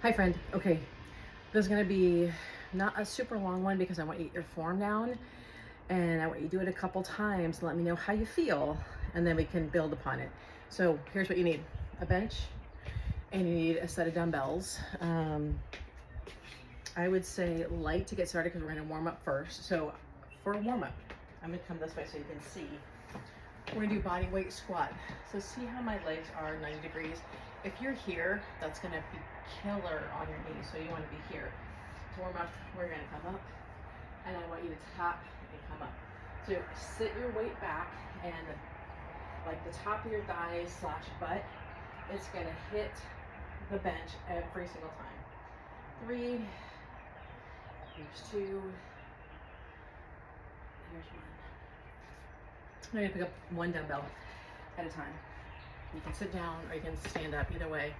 Hi friend. Okay, this is gonna be not a super long one because I want you to get your form down and I want you to do it a couple times and let me know how you feel and then we can build upon it. So here's what you need: a bench and you need a set of dumbbells. I would say light to get started because we're gonna warm up first. So for a warm up, I'm gonna come this way so you can see. We're gonna do body weight squat. So see how my legs are 90 degrees. If you're here, that's gonna be killer on your knees. So you wanna be here. To warm up, we're gonna come up and I want you to tap and come up. So sit your weight back and like the top of your thighs / butt, it's gonna hit the bench every single time. 3, here's 2, here's 1. I'm gonna pick up one dumbbell at a time. You can sit down or you can stand up, either way.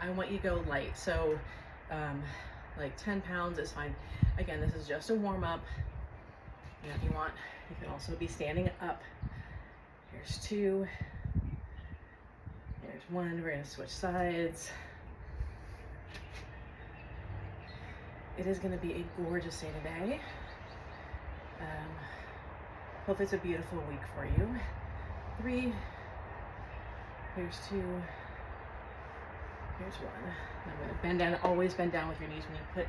I want you to go light, so like 10 pounds is fine. Again, this is just a warm up. You know, if you want, you can also be standing up. Here's 2, here's 1. We're gonna switch sides. It is gonna be a gorgeous day today. Hope it's a beautiful week for you. 3, here's 2, here's 1. I'm gonna bend down, always bend down with your knees when you put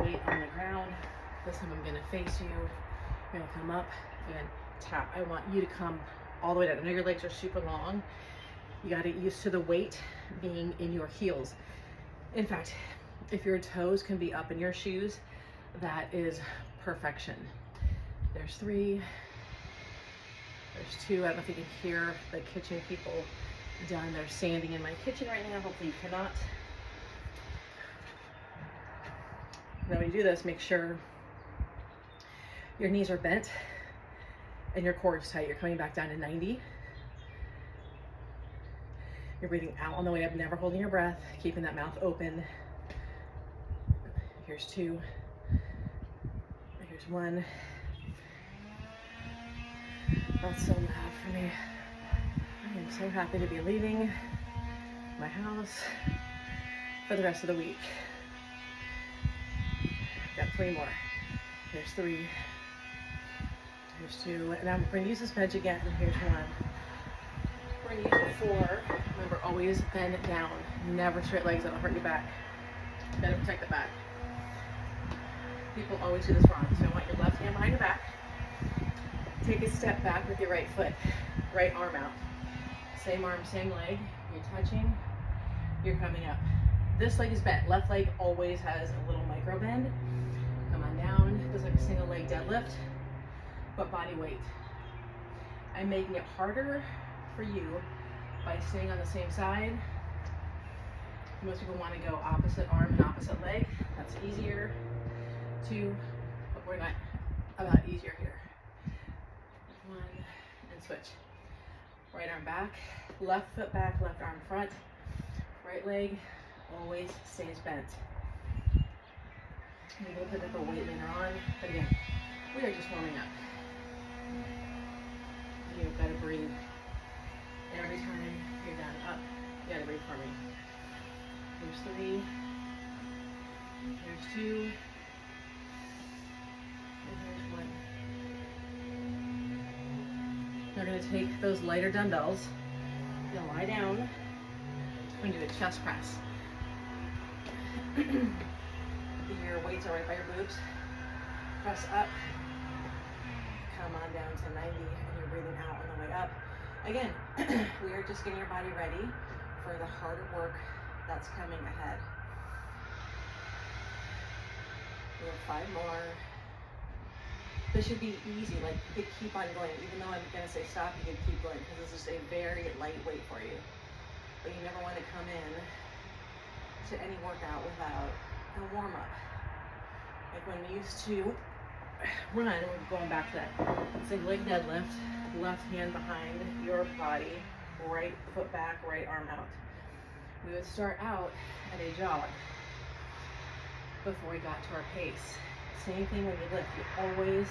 weight on the ground. This time I'm gonna face you. You're gonna come up and tap. I want you to come all the way down. I know your legs are super long. You gotta get used to the weight being in your heels. In fact, if your toes can be up in your shoes, that is perfection. There's 3, there's 2. I don't know if you can hear the kitchen people down there sanding in my kitchen right now. Hopefully you cannot. Now when you do this, make sure your knees are bent and your core is tight. You're coming back down to 90. You're breathing out on the way up, never holding your breath, keeping that mouth open. Here's 2, here's 1. That's so mad for me. I am so happy to be leaving my house for the rest of the week. Got 3 more. Here's 3. Here's 2. And I'm going to use this bench again. Here's 1. We're going to use it 4. Remember, always bend down. Never straight legs. That'll hurt your back. Better protect the back. People always do this wrong. So I want your left hand behind your back. Take a step back with your right foot. Right arm out. Same arm, same leg. You're touching. You're coming up. This leg is bent. Left leg always has a little micro bend. Come on down. Just like a single leg deadlift, but body weight. I'm making it harder for you by staying on the same side. Most people want to go opposite arm and opposite leg. That's easier too, but we're not about easier here. 1 and switch. Right arm back, left foot back, left arm front. Right leg always stays bent. We will pick up a weight later on, but again, we are just warming up. You've got to breathe. Every time you're down, up, you got to breathe for me. Here's 3. Here's 2. And here's 1. We're going to take those lighter dumbbells. You're going to lie down. We're going to do a chest press. Your weights are right by your boobs. Press up. Come on down to 90 and you're breathing out on the way up. Again, we are just getting your body ready for the harder work that's coming ahead. We have 5 more. This should be easy, like you could keep on going. Even though I'm gonna say stop, you could keep going because this is a very lightweight for you. But you never want to come in to any workout without a warm up. Like when we used to run, we're going back to that single leg deadlift, left hand behind your body, right foot back, right arm out. We would start out at a jog before we got to our pace. Same thing when you lift. You always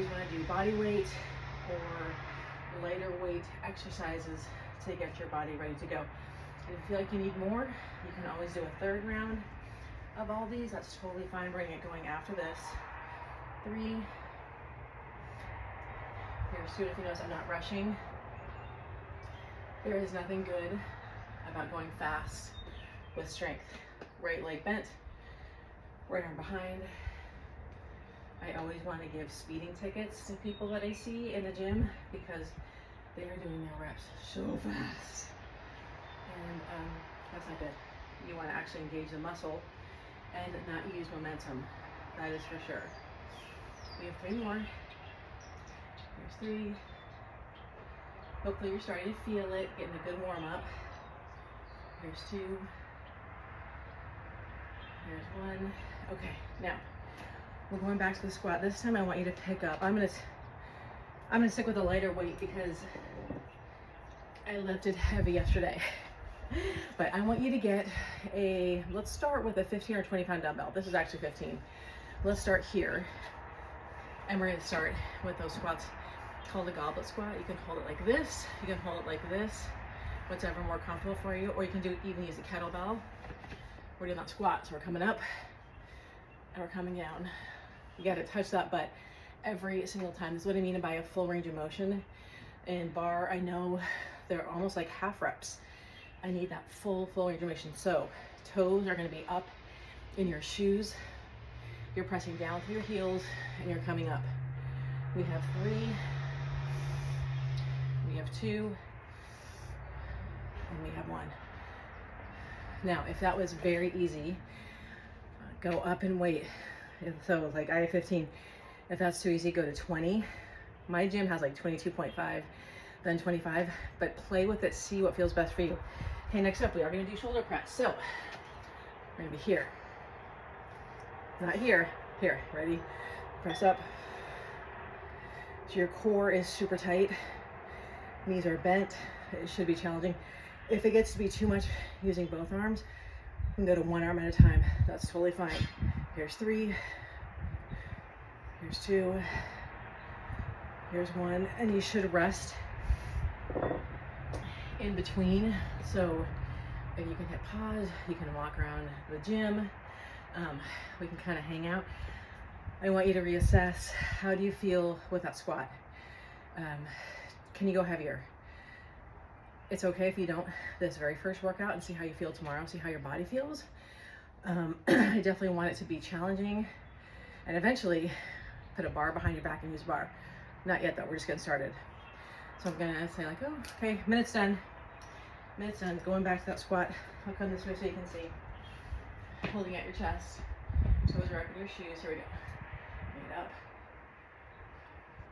want to do body weight or lighter weight exercises to get your body ready to go. If you feel like you need more, you can always do a third round of all these. That's totally fine. Bring it going after this. 3. Here's 2. If you notice I'm not rushing. There is nothing good about going fast with strength. Right leg bent, right arm behind. I always want to give speeding tickets to people that I see in the gym because they are doing their reps so fast. And that's not good. You want to actually engage the muscle and not use momentum. That is for sure. We have 3 more. Here's 3. Hopefully you're starting to feel it, getting a good warm up. Here's 2. Here's 1. Okay, now we're going back to the squat. This time I want you to pick up. I'm gonna stick with a lighter weight because I lifted heavy yesterday. But I want you to get let's start with a 15 or 20 pound dumbbell. This is actually 15. Let's start here. And we're gonna start with those squats called a goblet squat. You can hold it like this. You can hold it like this. Whatever more comfortable for you. Or you can even use a kettlebell. We're doing that squat. So we're coming up and we're coming down. You gotta touch that butt every single time. This is what I mean by a full range of motion. And bar, I know they're almost like half reps. I need that full range of motion. So toes are gonna be up in your shoes. You're pressing down through your heels and you're coming up. We have 3, we have 2, and we have 1. Now, if that was very easy, go up and wait. So like I have 15. If that's too easy, go to 20. My gym has like 22.5, then 25, but play with it, see what feels best for you. Okay, next up, we are gonna do shoulder press. So we're gonna be here, not here, here, ready? Press up. So your core is super tight. Knees are bent. It should be challenging. If it gets to be too much using both arms, you can go to 1 arm at a time. That's totally fine. Here's 3. Here's 2. Here's 1. And you should rest in between. So if you can hit pause, you can walk around the gym. We can kind of hang out. I want you to reassess. How do you feel with that squat? Can you go heavier? It's okay if you don't this very first workout, and see how you feel tomorrow, see how your body feels. I definitely want it to be challenging, and eventually put a bar behind your back and use a bar. Not yet though, we're just getting started. So I'm gonna say like, oh, okay, minute's done. Minute's done, going back to that squat. I'll come this way so you can see. Holding at your chest, toes are up in your shoes, here we go. Bring it up,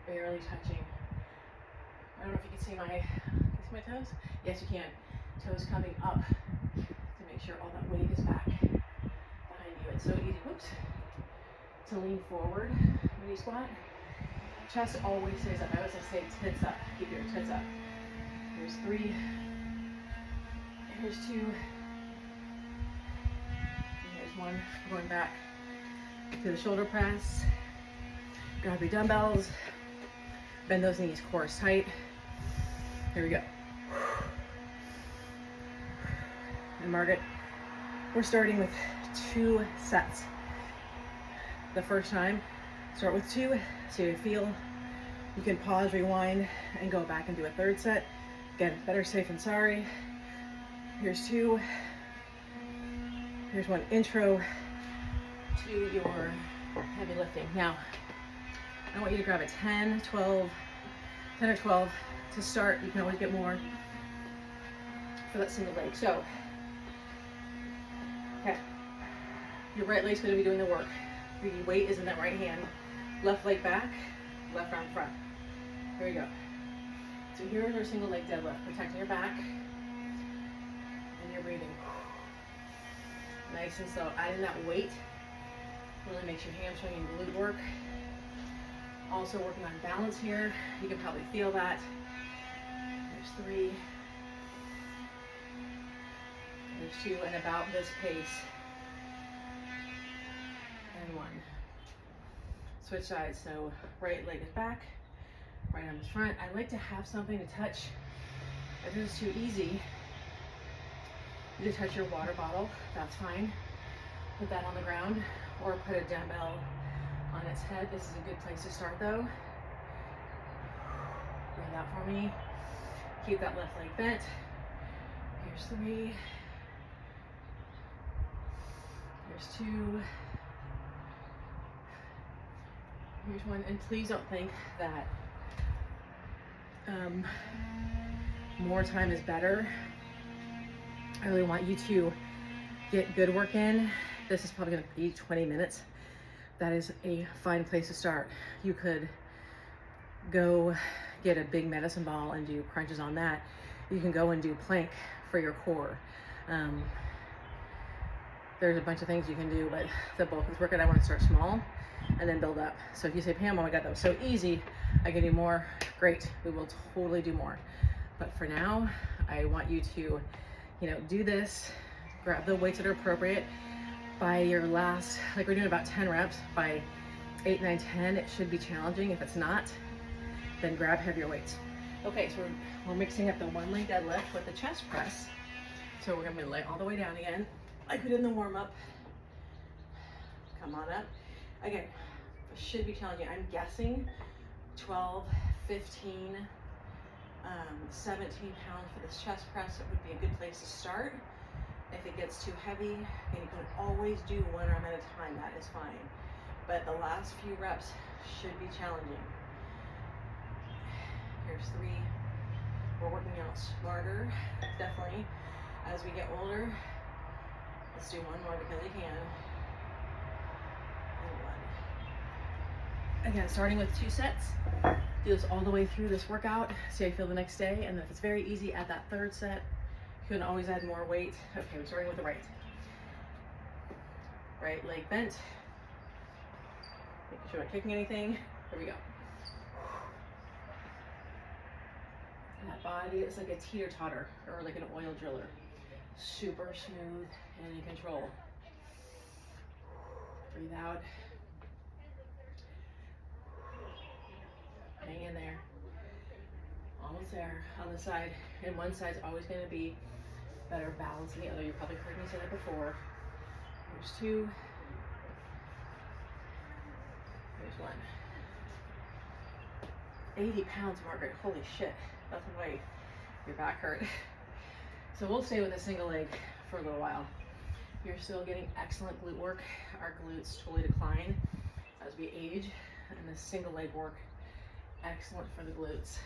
barely touching. I don't know if you can see my toes? Yes, you can. Toes coming up to make sure all that weight is back behind you. It's so easy, whoops, to lean forward when you squat. Chest always stays up. I always say tits up. Keep your tits up. Here's 3. Here's 2. And here's 1. Going back to the shoulder press. Grab your dumbbells. Bend those knees, core is tight. Here we go. And Margaret, we're starting with 2 sets. The first time, start with 2, see how you feel. You can pause, rewind, and go back and do a 3rd set. Again, better safe than sorry. Here's 2. Here's 1 intro to your heavy lifting. Now, I want you to grab a 10 or 12 to start. You can always get more for that single leg. So, okay, your right leg's going to be doing the work. Your weight is in that right hand. Left leg back, left arm front. Here we go. So here's our single leg deadlift, protecting your back and your breathing. Nice and slow. Adding that weight really makes your hamstring and glute work. Also working on balance here. You can probably feel that. There's 3. There's 2, and about this pace. And 1. Switch sides. So right leg is back, right arm is front. I like to have something to touch. If this is too easy, You can touch your water bottle, that's fine. Put that on the ground or put a dumbbell on its head. This is a good place to start though. Breathe out for me. Keep that left leg bent. Here's 3. Here's 2. Here's 1. And please don't think that more time is better. I really want you to get good work in. This is probably gonna be 20 minutes. That is a fine place to start. You could go get a big medicine ball and do crunches on that. You can go and do plank for your core. There's a bunch of things you can do, but the bulk of this workout, I want to start small and then build up. So if you say, Pam, oh my God, that was so easy, I can do more. Great, we will totally do more. But for now, I want you to, do this, grab the weights that are appropriate. By your last, like we're doing about 10 reps, by 8, 9, 10, it should be challenging. If it's not, then grab heavier weights. Okay, so we're mixing up the one leg deadlift with the chest press. So we're gonna lay all the way down again, like we did in the warm up. Come on up. Again, it should be challenging. I'm guessing 12, 15, 17 pounds for this chest press. It would be a good place to start. If it gets too heavy, then you can always do 1 arm at a time, that is fine. But the last few reps should be challenging. Here's 3. We're working out smarter, definitely. As we get older, let's do 1 more because you can. And 1. Again, starting with 2 sets. Do this all the way through this workout. See how you feel the next day. And if it's very easy, add that 3rd set. You can always add more weight. Okay, we're starting with the right. Right leg bent. Making sure I'm not kicking anything. Here we go. And that body is like a teeter-totter or like an oil driller. Super smooth and in control. Breathe out. Hang in there. Almost there on the side. And one side's always going to be better balance than the other. You probably heard me say that before. Here's 2. Here's 1. 80 pounds, Margaret. Holy shit. That's the way your back hurt. So we'll stay with a single leg for a little while. You're still getting excellent glute work. Our glutes totally decline as we age. And the single leg work, excellent for the glutes.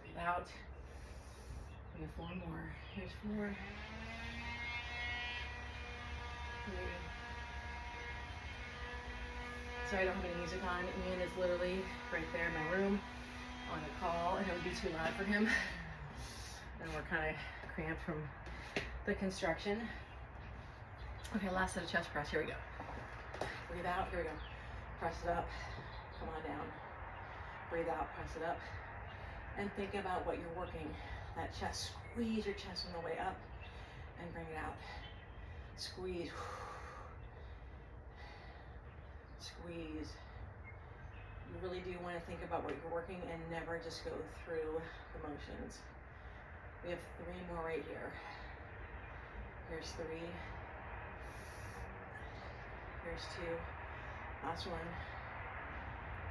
Breathe out. We have 4 more. Here's 4. 3. Sorry, I don't have any music on. Ian is literally right there in my room on a call, and it would be too loud for him. And we're kind of cramped from the construction. Okay, last set of chest press. Here we go. Breathe out. Here we go. Press it up. Come on down. Breathe out. Press it up. And think about what you're working. That chest, squeeze your chest on the way up and bring it out. Squeeze. Squeeze. You really do want to think about what you're working and never just go through the motions. We have 3 more right here. Here's 3. Here's 2. Last one.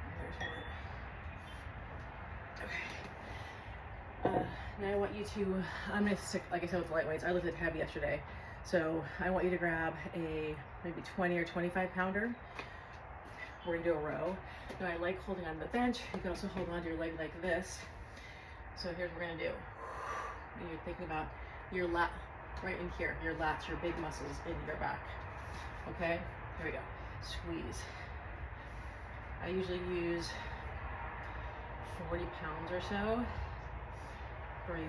And there's 1. Okay. Now I want you to, I'm going to stick, like I said, with the light weights. I lifted heavy yesterday. So I want you to grab a maybe 20 or 25 pounder. We're going to do a row. Now I like holding on the bench. You can also hold on to your leg like this. So here's what we're going to do. And you're thinking about your lat, right in here, your lats, your big muscles in your back. Okay? Here we go. Squeeze. I usually use 40 pounds or so. Breathe.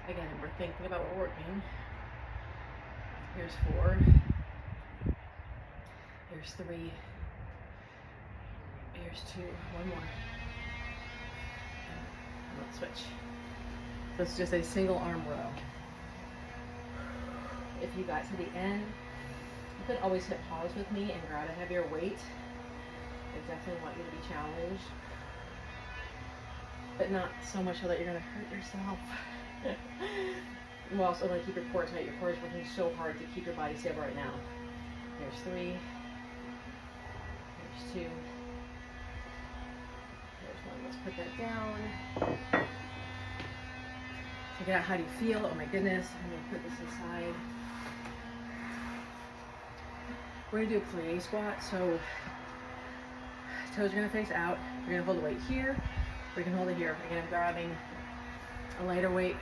Again, we're thinking about what we're working. Here's 4. Here's 3. Here's 2. 1 more. And let's switch. This is just a single arm row. If you got to the end, you could always hit pause with me and grab a heavier weight. I definitely want you to be challenged. but not so much so that you're gonna hurt yourself. You also want to keep your core tight. Your core is working so hard to keep your body stable right now. There's 3. There's 2. There's 1. Let's put that down. Check it out. How do you feel? Oh my goodness. I'm going to put this aside. We're going to do a plie squat. So toes are going to face out. You're going to hold the weight here. Or you can hold it here. Again, I'm grabbing a lighter weight.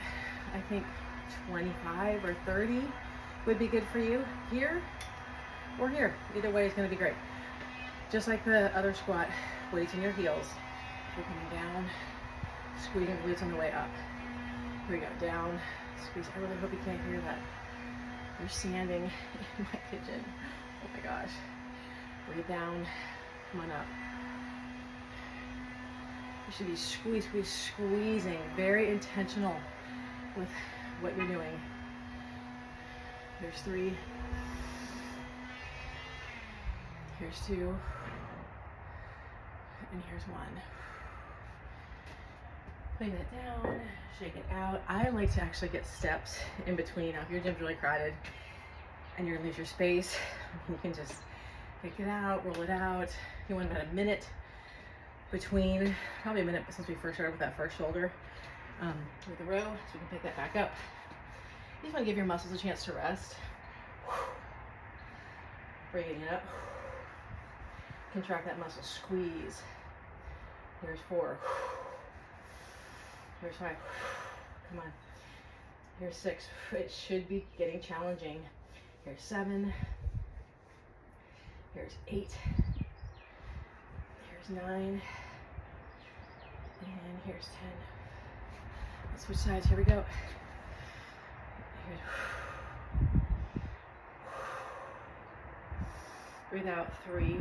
I think 25 or 30 would be good for you. Here or here. Either way is going to be great. Just like the other squat, weights in your heels. You're coming down, squeezing the glutes on the way up. Here we go, down, squeeze. I really hope you can't hear that. You're standing in my kitchen. Oh my gosh. Breathe down, come on up. You should be squeezing. Very intentional with what you're doing. Here's 3. Here's 2. And here's 1. Putting that down, shake it out. I like to actually get steps in between. Now, if your gym's really crowded and you're gonna lose your space, you can just pick it out, roll it out. You want about a minute between, probably a minute since we first started with that first shoulder with the row, so we can pick that back up. You just want to give your muscles a chance to rest. Bringing it up. Contract that muscle, squeeze. Here's 4. Here's 5. Come on. Here's 6. It should be getting challenging. Here's 7. Here's 8. Here's 9. And here's 10. Let's switch sides. Here we go. Here's, breathe out. 3. Here's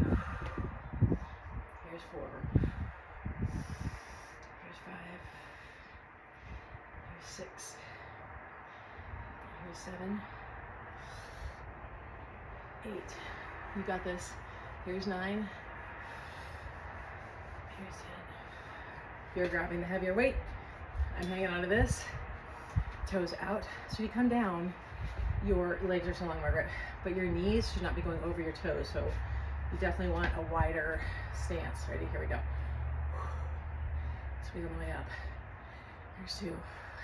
4. Here's 5. Here's 6. Here's 7. 8. You got this. Here's 9. Here's 10. You're grabbing the heavier weight. I'm hanging onto this. Toes out. So you come down, your legs are so long, Margaret, but your knees should not be going over your toes. So you definitely want a wider stance. Ready? Here we go. Squeeze on the way up. Here's 2.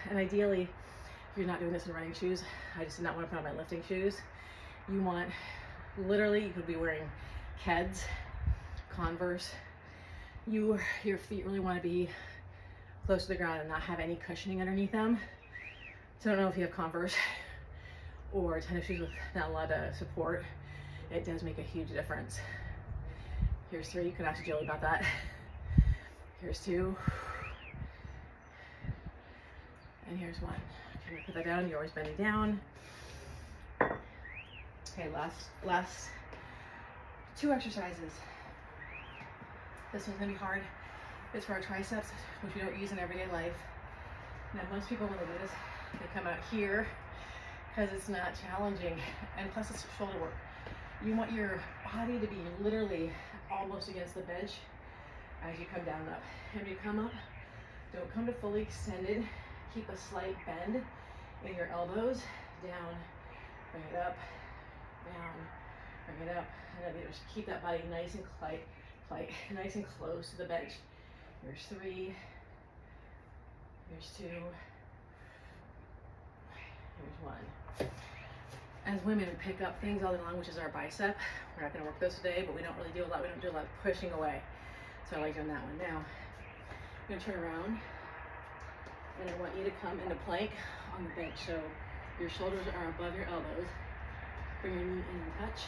And ideally, if you're not doing this in running shoes, I just did not want to put on my lifting shoes. You want, literally, you could be wearing Keds, Converse. Your feet really want to be close to the ground and not have any cushioning underneath them. So I don't know if you have Converse or tennis shoes with not a lot of support. It does make a huge difference. Here's 3. You can ask Jill about that. Here's 2. And here's 1. Okay, put that down. You're always bending down. Okay, last 2 exercises. This one's gonna be hard. It's for our triceps, which we don't use in everyday life. Now, most people, when they do this, they come out here because it's not challenging, and plus it's shoulder work. You want your body to be literally almost against the bench as you come down and up. And when you come up, don't come to fully extended. Keep a slight bend in your elbows. Down, bring it up, down, bring it up. And then just keep that body nice and light, nice and close to the bench. Here's 3. Here's 2. Here's 1. As women, we pick up things all day long, which is our bicep. We're not going to work this today, but we don't really do a lot. We don't do a lot of pushing away. So I like doing that one. Now, I'm going to turn around, and I want you to come into plank on the bench. So your shoulders are above your elbows. Bring your knee in and touch,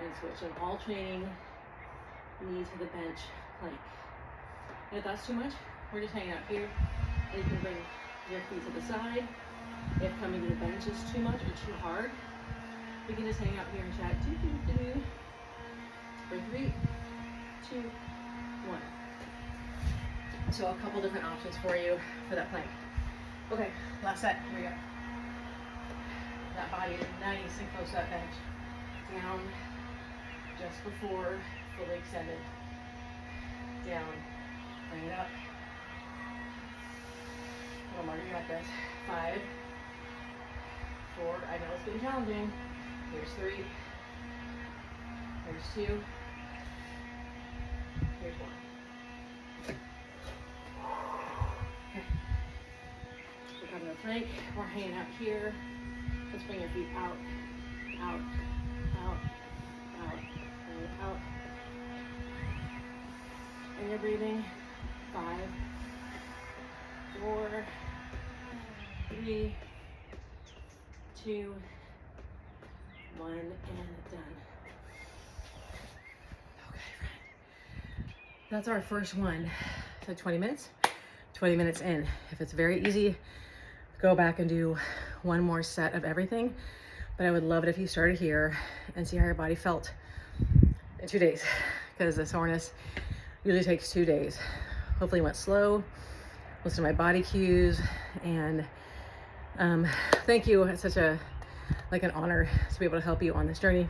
and switch. So all training, knee to the bench, plank. And if that's too much, we're just hanging out here, and you can bring your feet to the side. If coming to the bench is too much or too hard, we can just hang out here and chat. For 3, 2, 1. So a couple different options for you for that plank. Okay, last set. Here we go. That body is nice and close to that bench. Down, just before fully extended. Down, bring it up, Come on, Margaret, you got this. 5, 4, I know it's getting challenging. Here's 3. Here's 2. Here's 1. Okay. We're coming to the plank. We're hanging out here. Let's bring your feet out, out, out, out, and out. And you're breathing. 5, 4, 3, 2, 1, and done. Okay, that's our first one. So 20 minutes. 20 minutes in. If it's very easy, go back and do one more set of everything. But I would love it if you started here and see how your body felt in 2 days, because the soreness usually takes 2 days. Hopefully you went slow, listen to my body cues, and thank you. It's such an honor to be able to help you on this journey.